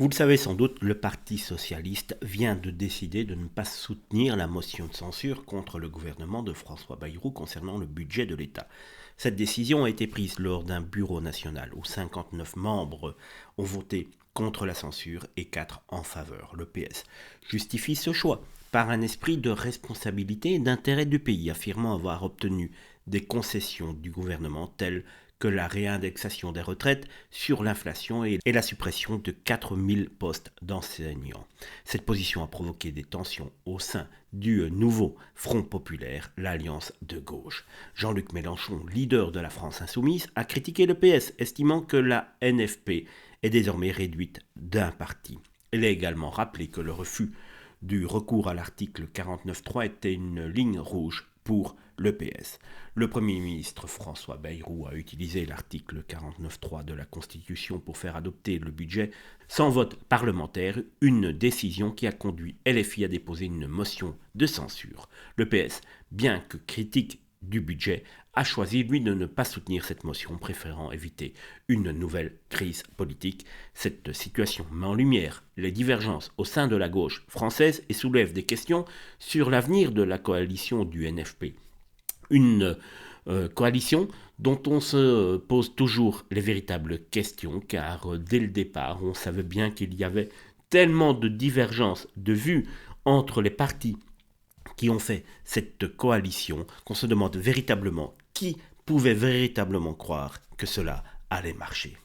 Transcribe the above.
Vous le savez sans doute, le Parti socialiste vient de décider de ne pas soutenir la motion de censure contre le gouvernement de François Bayrou concernant le budget de l'État. Cette décision a été prise lors d'un bureau national où 59 membres ont voté contre la censure et 4 en faveur. Le PS justifie ce choix par un esprit de responsabilité et d'intérêt du pays, affirmant avoir obtenu des concessions du gouvernement telles que la réindexation des retraites sur l'inflation et la suppression de 4000 postes d'enseignants. Cette position a provoqué des tensions au sein du nouveau Front populaire, l'Alliance de gauche. Jean-Luc Mélenchon, leader de la France insoumise, a critiqué le PS, estimant que la NFP est désormais réduite d'un parti. Il a également rappelé que le refus du recours à l'article 49.3 était une ligne rouge pour le PS. Le Premier ministre François Bayrou a utilisé l'article 49.3 de la Constitution pour faire adopter le budget sans vote parlementaire, une décision qui a conduit LFI à déposer une motion de censure. Le PS, bien que critique du budget, a choisi, lui, de ne pas soutenir cette motion, préférant éviter une nouvelle crise politique. Cette situation met en lumière les divergences au sein de la gauche française et soulève des questions sur l'avenir de la coalition du NFP. Une coalition dont on se pose toujours les véritables questions, car dès le départ, on savait bien qu'il y avait tellement de divergences de vues entre les partis qui ont fait cette coalition qu'on se demande véritablement qui pouvait véritablement croire que cela allait marcher.